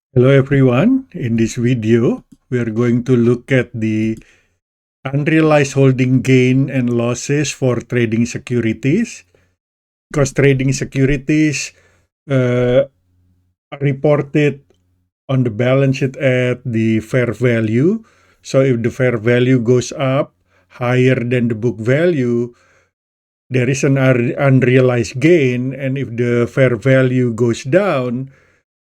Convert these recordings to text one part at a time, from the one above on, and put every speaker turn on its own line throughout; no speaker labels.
Hello everyone, in this video we are going to look at the unrealized holding gain and losses for trading securities, because trading securities are reported on the balance sheet at the fair value. So if the fair value goes up higher than the book value, there is an unrealized gain, and if the fair value goes down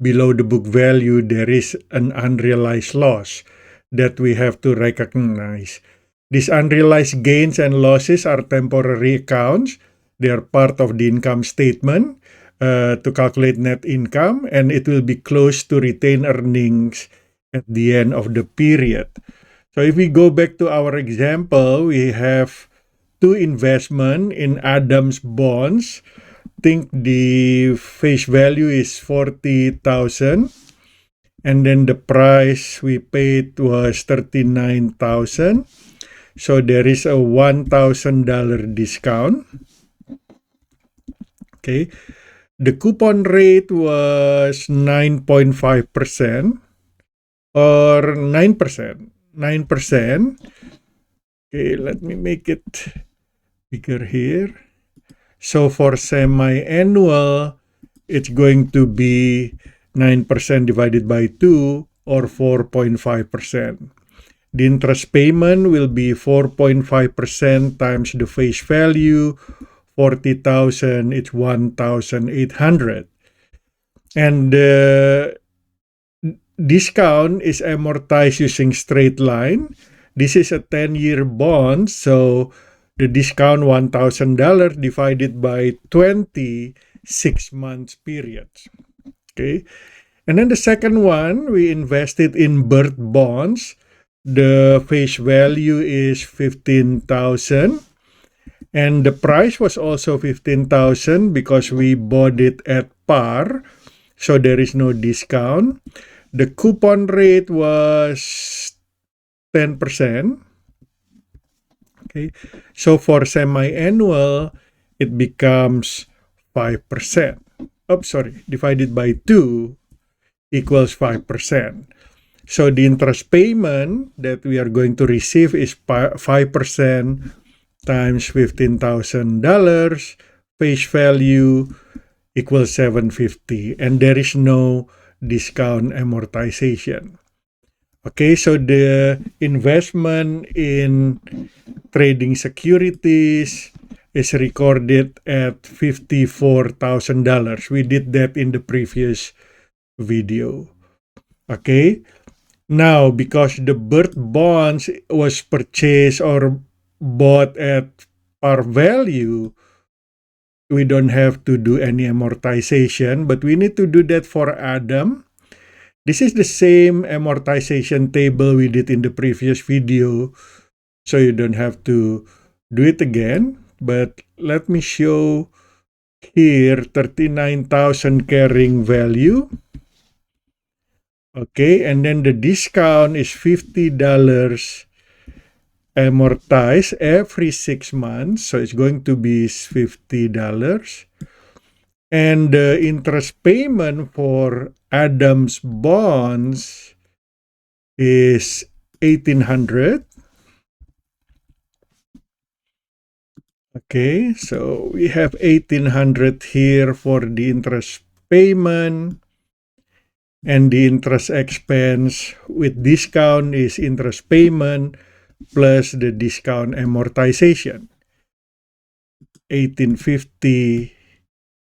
below the book value, there is an unrealized loss that we have to recognize. These unrealized gains and losses are temporary accounts. They are part of the income statement to calculate net income, and it will be close to retained earnings at the end of the period. So if we go back to our example, we have two investment in Adams bonds. Think the face value is 40,000, and then the price we paid was 39,000. So there is a $1,000 discount. Okay. The coupon rate was 9.5% or 9%. 9%. Okay, let me make it bigger here. So for semi-annual, it's going to be 9% divided by 2 or 4.5%. The interest payment will be 4.5% times the face value, 40,000, it's 1,800. And the discount is amortized using straight line. This is a 10-year bond, so the discount $1,000 divided by 26 months period. Okay. And then the second one, we invested in Burt bonds. The face value is 15,000. And the price was also 15,000 because we bought it at par. So there is no discount. The coupon rate was 10%. Okay. So for semi-annual, it becomes 5%. Oh, sorry, divided by 2 equals 5%. So the interest payment that we are going to receive is 5% times $15,000. Face value equals $750, and there is no discount amortization. Okay, so the investment in trading securities is recorded at $54,000. We did that in the previous video. Okay, now because the Burt bonds was purchased or bought at par value, we don't have to do any amortization, but we need to do that for Adam. This is the same amortization table we did in the previous video, so you don't have to do it again. But let me show here 39,000 carrying value. Okay, and then the discount is $50 amortized every 6 months, so it's going to be $50. And the interest payment for Adams bonds is $1,800. Okay, so we have $1,800 here for the interest payment, and the interest expense with discount is interest payment plus the discount amortization, $1,850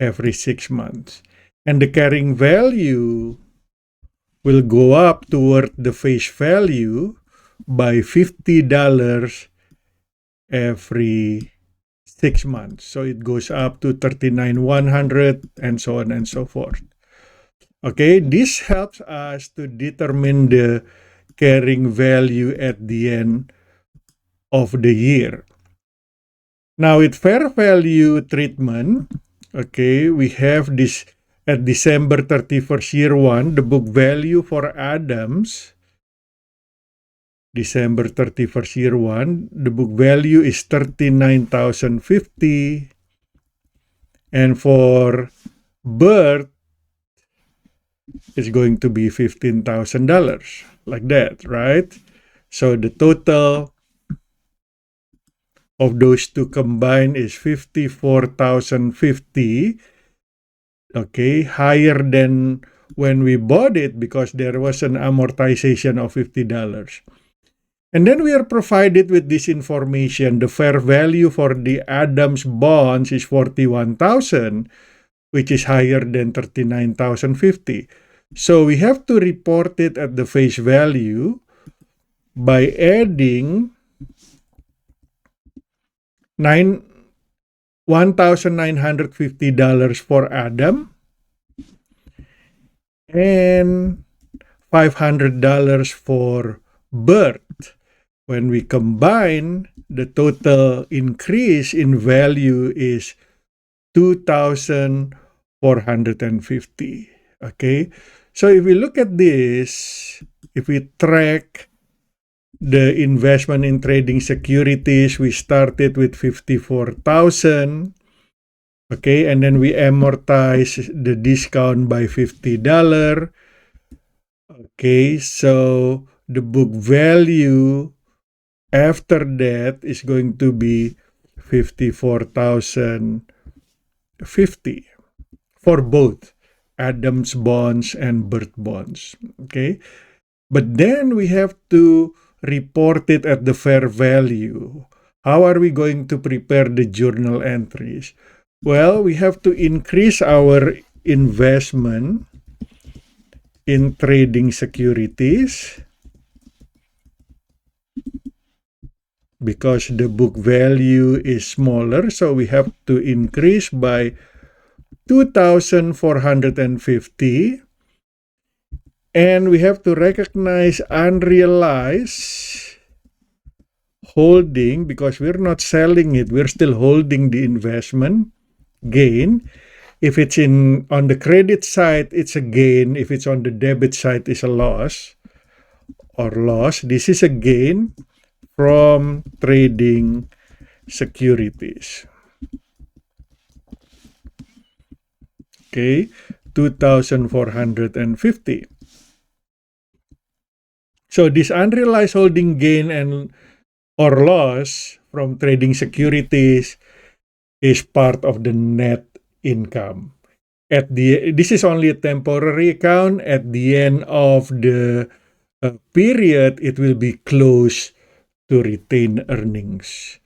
every 6 months. And the carrying value will go up toward the face value by $50 every 6 months. So it goes up to $39,100 and so on and so forth. Okay, this helps us to determine the carrying value at the end of the year. Now with fair value treatment, okay, we have this at December 31st, year 1, the book value for Adams, December 31st, year 1, the book value is $39,050. And for Burt, is going to be $15,000, like that, right? So the total of those two combined is $54,050, okay, higher than when we bought it because there was an amortization of $50. And then we are provided with this information. The fair value for the Adams bonds is $41,000, which is higher than $39,050. So we have to report it at the face value by adding $1,950 for Adam and $500 for Bert. When we combine, the total increase in value is $2,450. Okay, so if we look at this, if we track the investment in trading securities, we started with $54,000. Okay, and then we amortize the discount by $50. Okay, so the book value after that is going to be $54,050 for both Adams bonds and Bert bonds. Okay, but then we have to report it at the fair value. How are we going to prepare the journal entries? Well, we have to increase our investment in trading securities because the book value is smaller, so we have to increase by $2,450, and we have to recognize unrealized holding because we're not selling it, we're still holding the investment gain. If it's on the credit side, it's a gain. If it's on the debit side, it's a loss or loss. This is a gain from trading securities. Okay, $2,450. So this unrealized holding gain and or loss from trading securities is part of the net income. This is only a temporary account. At the end of the period, it will be close to retained earnings.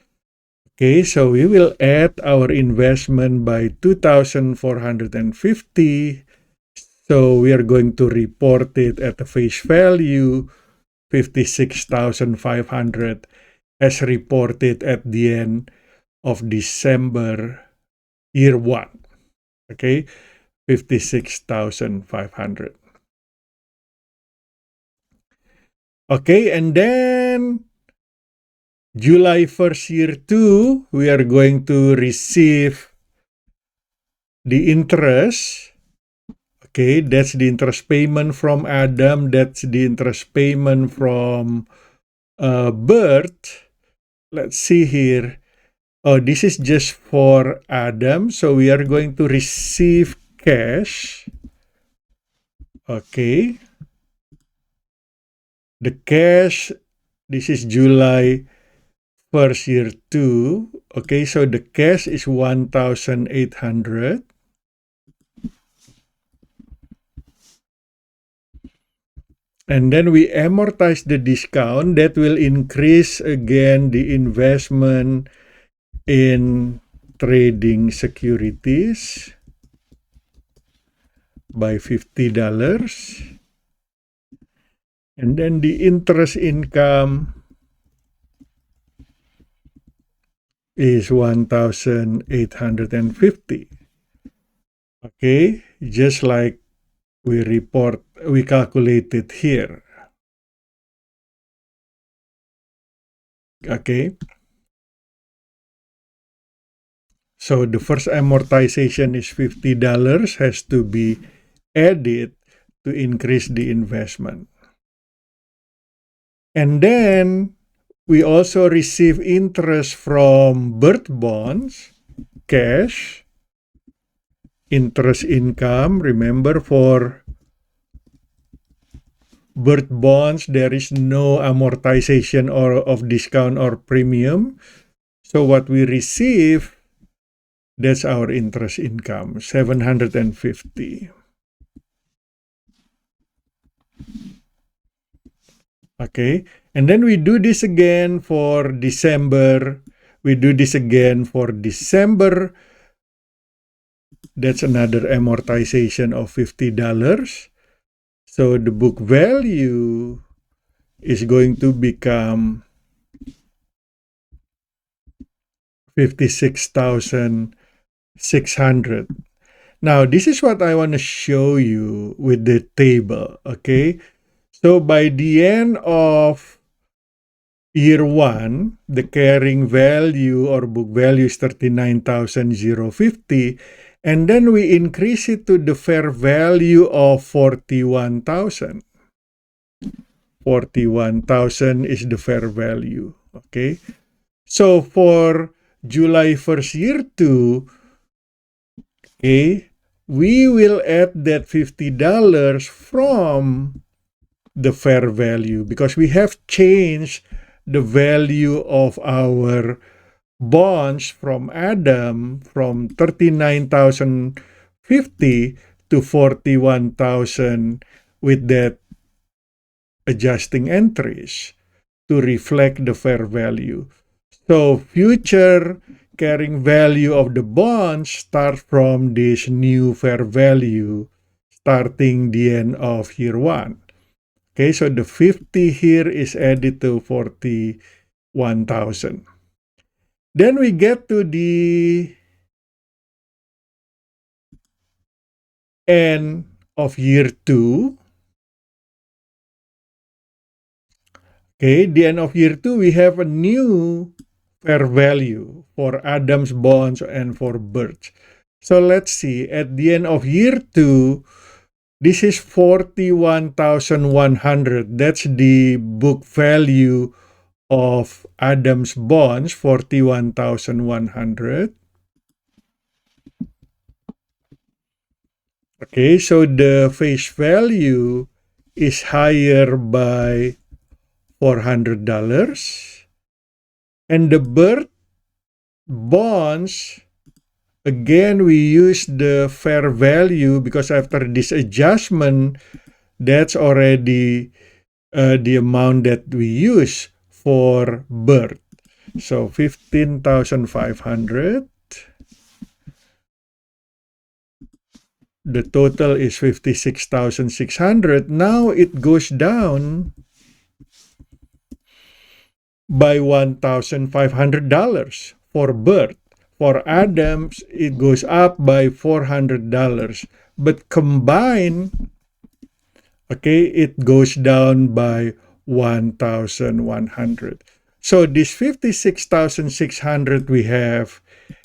Okay, so we will add our investment by $2,450. So we are going to report it at the face value, $56,500, as reported at the end of December year 1. Okay, $56,500. Okay, and then July 1st, year 2, we are going to receive the interest. Okay, that's the interest payment from Adam. That's the interest payment from Bert. Let's see here. Oh, this is just for Adam. So we are going to receive cash. Okay. The cash, this is July 1st, year 2. Okay, so the cash is $1,800. And then we amortize the discount. That will increase again the investment in trading securities by $50. And then the interest income is $1,850. Okay, just like we calculated here. Okay. So the first amortization is $50 has to be added to increase the investment. And then we also receive interest from Bert bonds, cash, interest income. Remember, for Bird bonds, there is no amortization or of discount or premium. So what we receive, that's our interest income, 750. Okay, and then we do this again for December. We do this again for December. That's another amortization of $50. So the book value is going to become 56,600. Now, this is what I want to show you with the table, okay? So by the end of year 1, the carrying value or book value is 39,050, and then we increase it to the fair value of 41,000. 41,000 is the fair value, okay? So for July 1st, year 2, okay, we will add that $50 from the fair value because we have changed the value of our bonds from Adam from 39,050 to 41,000 with that adjusting entries to reflect the fair value. So future carrying value of the bonds start from this new fair value starting the end of year 1. Okay, so the 50 here is added to 41,000. Then we get to the end of year 2. Okay, the end of year 2, we have a new fair value for Adams bonds and for Birch. So let's see, at the end of year 2, this is 41,100. That's the book value of Adams bonds, 41,100. Okay, so the face value is higher by $400. And the Birch bonds, again, we use the fair value because after this adjustment, that's already the amount that we use for Birch. So 15,500. The total is 56,600. Now it goes down by $1,500 for Birch. For Adams, it goes up by $400. But combined, okay, it goes down by 1,100. So this 56,600 we have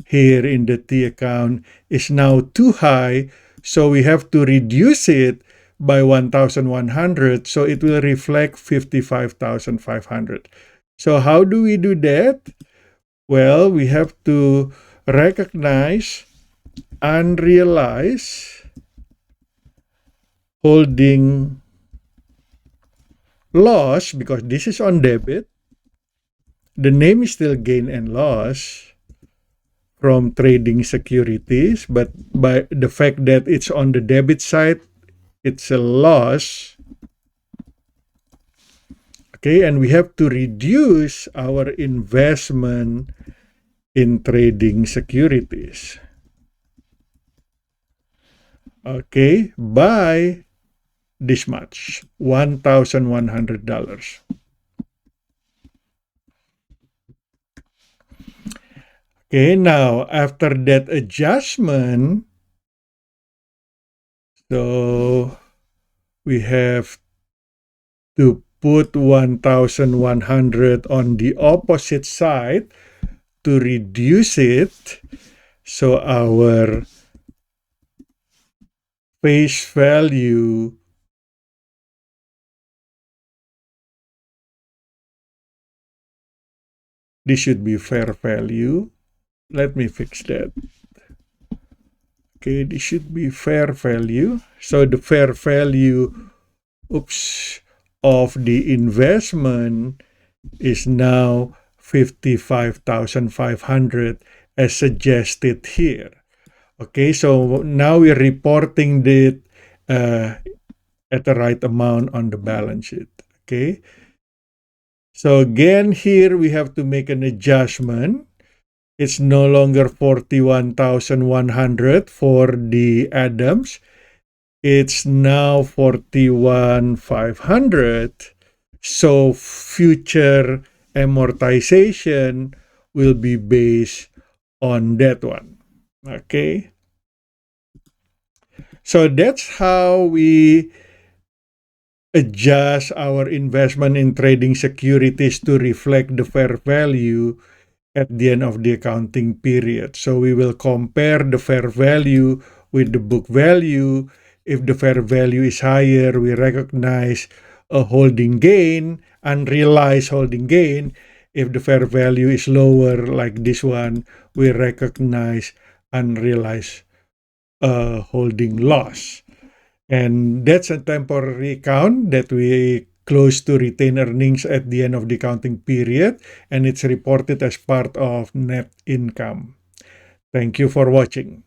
here in the T account is now too high. So we have to reduce it by 1,100. So it will reflect 55,500. So how do we do that? Well, we have to recognize unrealized holding loss because this is on debit. The name is still gain and loss from trading securities, but by the fact that it's on the debit side, it's a loss. Okay, and we have to reduce our investment in trading securities. Okay, by this much, $1,100. Okay, now after that adjustment, so we have to put 1,100 on the opposite side to reduce it. So our face value this should be fair value. Let me fix that. Okay, this should be fair value. So the fair value, oops, of the investment is now 55,500 as suggested here. Okay, so now we're reporting it at the right amount on the balance sheet. Okay, so again here we have to make an adjustment. It's no longer 41,100 for the Adams. It's now 41,500. So future amortization will be based on that one. Okay. So that's how we adjust our investment in trading securities to reflect the fair value at the end of the accounting period. So we will compare the fair value with the book value. If the fair value is higher, we recognize a holding gain, unrealized holding gain. If the fair value is lower, like this one, we recognize unrealized holding loss. And that's a temporary account that we close to retained earnings at the end of the accounting period, and it's reported as part of net income. Thank you for watching.